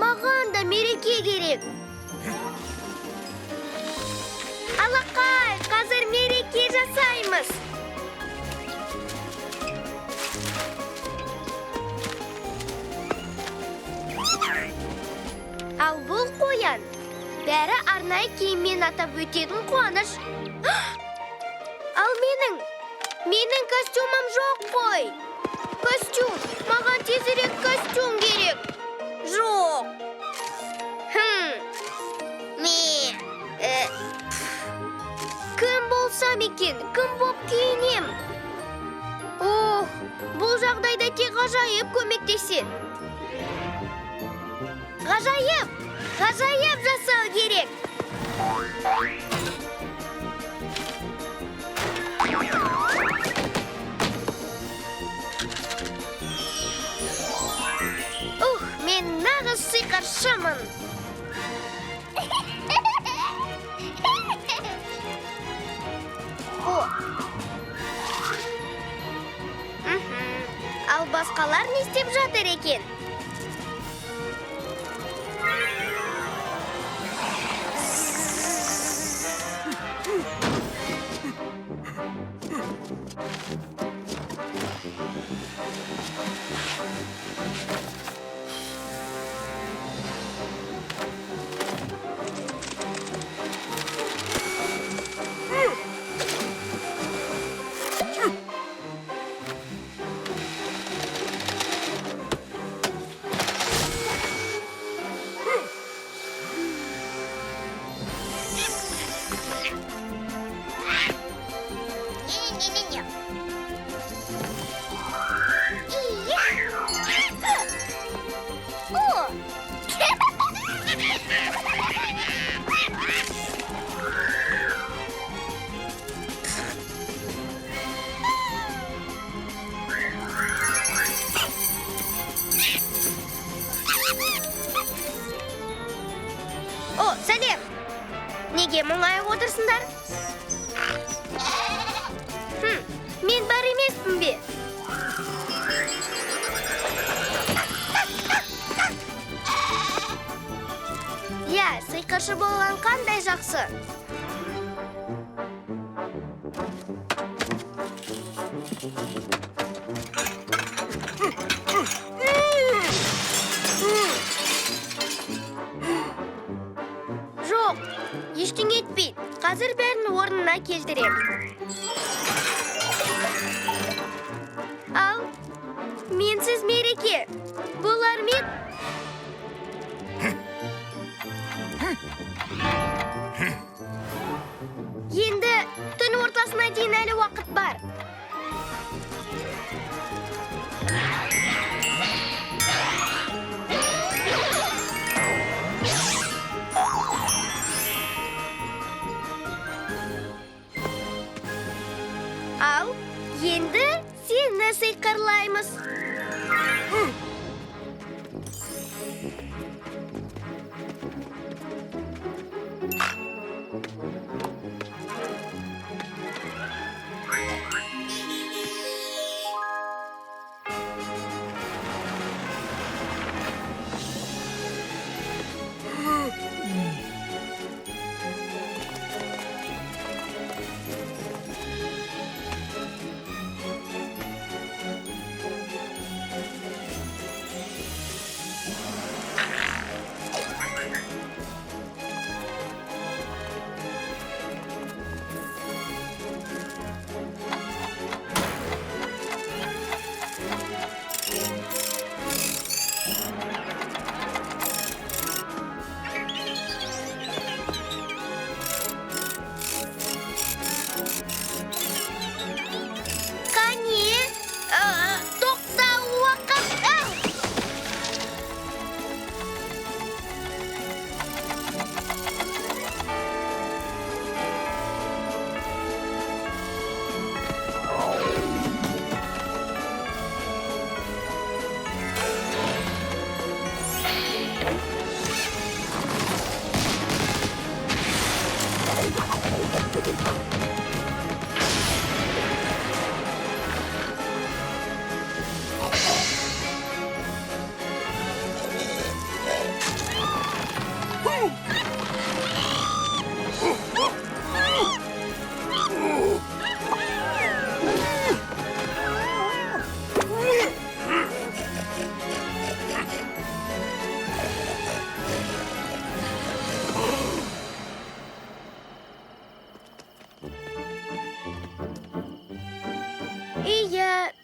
Mаған da мереке керек. Алақай, қазір мереке жасаймыз. Ал бұл қоян. Бәрі арнайы киіммен атап өтетін қуаныш. Ал менің костюмым жоқ қой. Костюм, маған тезірек костюм керек. Жоқ. Кім болсам екен, кім боп киінем? Бұл жағдайда тек ғажайып көмектеседі. Ғажайып жасау керек. Мен нағыз сиқыршымын. Ал басқалар не істеп жатыр екен? Сәлем! Неге мұңайып отырсыңдар? Мен бар емеспін бе? Сиқыршы болған қандай жақсы. Жоқ, ештеңе етпейді. Қазір бәрін орнына келтірем. Ал, менсіз мереке. Болар ме? Енді түн ортасына дейін әлі уақыт бар. Ал, енді сені сиқырлаймыз.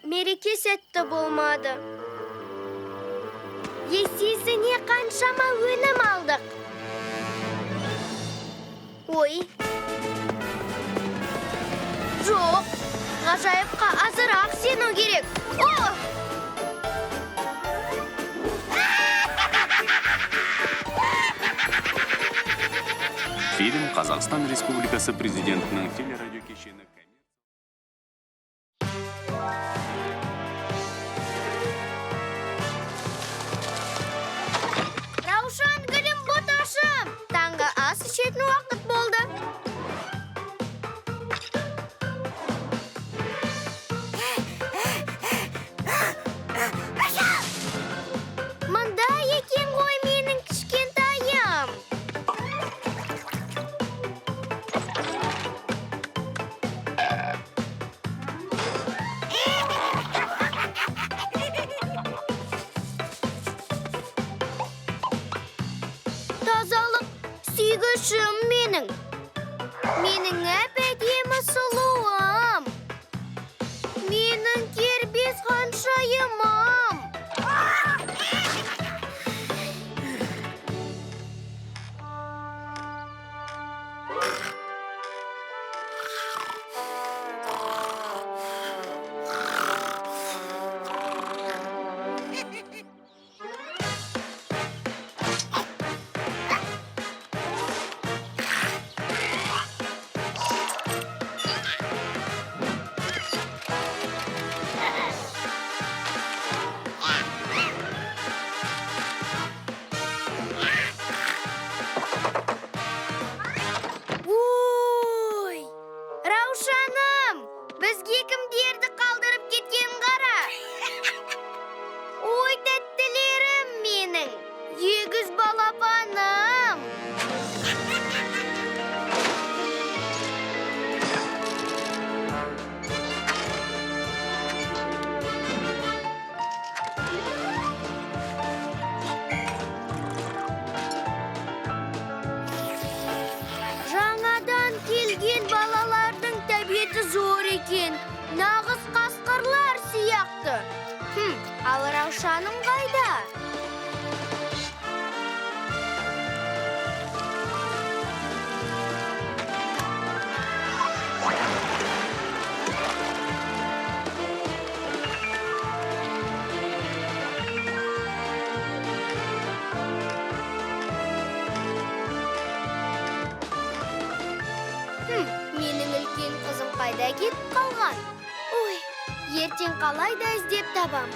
Мереке сәтті болмады. Есесіне қаншама өнім алдық. Ой. Жоқ, ғажайыпқа азырақ сену керек. О! Фильм Қазақстан Республикасы президентінің телерадиокешені. Раушан, гүлім, боташым. Таңғы ас ішетін уақыт болды. Мында екен ғой менің кішкентайым. Тазалық сүйгішім менің. Менің әп-әдемі сұлуым. Менің кербез ханшайымым. Ой! Раушаным, бізге кімдерді қалдырып кеткен қара? Ой, тәттілерім менің, егіз балапаным. Жаңадан келген балалардың тәбеті зор екен. Нағыз қасқырлар сияқты. Ал Раушаным қайда? Менің үлкен қызым қайда кетіп қалған? Ой, ертең қалай да іздеп табам.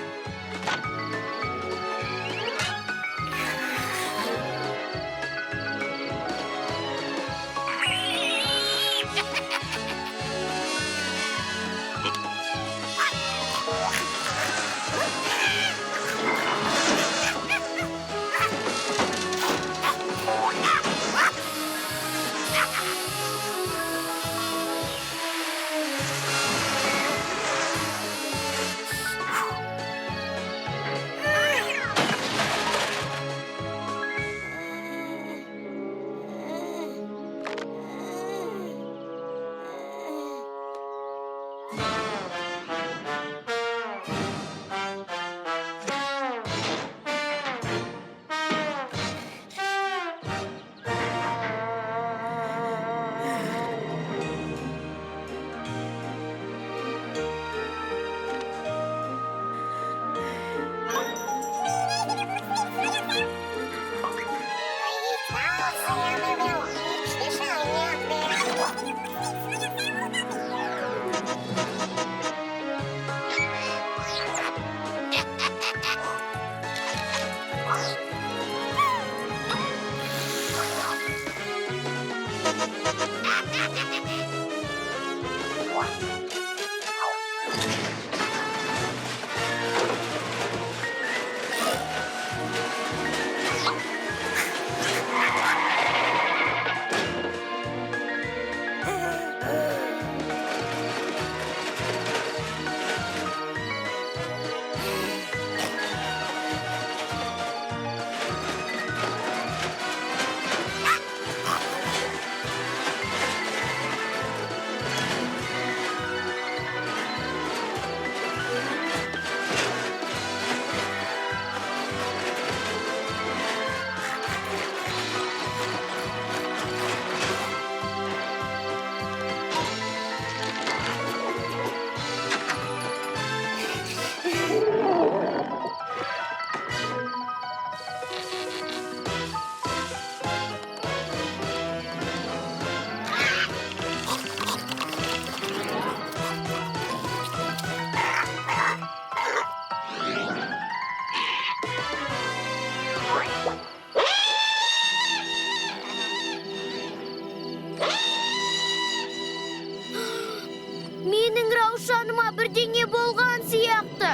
болған сияқты.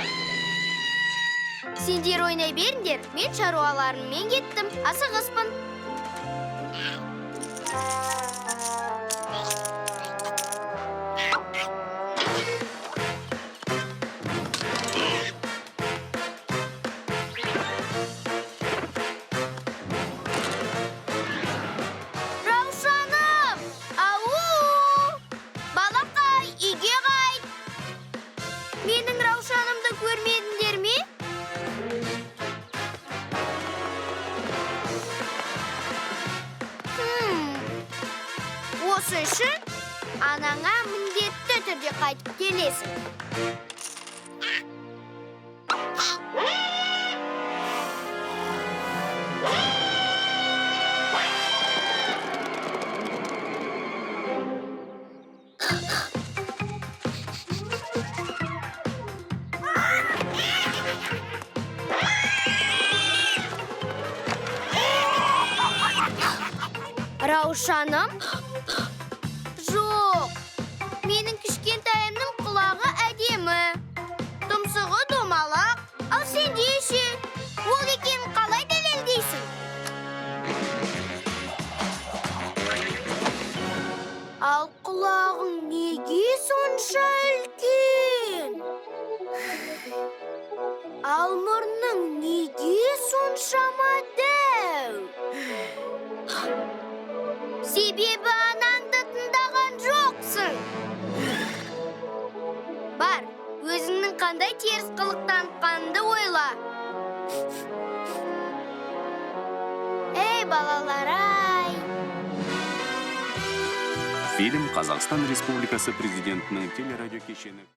Сендер ойнай беріңдер, мен шаруаларыммен кеттім, асығыспын. Раушаным! Ау! Балақай, үйге қайт! Менің Раушанымды көрмедіңдер ме? Осы үшін анаңа міндетті түрде қайтып келесің. Раушаным? Жоқ. Менің кішкентайымның құлағы әдемі. Тұмсығы домалақ. Ал сенде ше? Ол екенін қалай дәлелдейсің? Ал құлағың неге сонша үлкен? Ал мұрның неге соншама дәу? Себебі анаңды тыңдаған жоқсың. Бар, өзіңнің қандай теріс қылық танытқаныңды ойла. Ей, балалар-ай! Фильм Қазақстан Республикасы президентінің телерадиокешені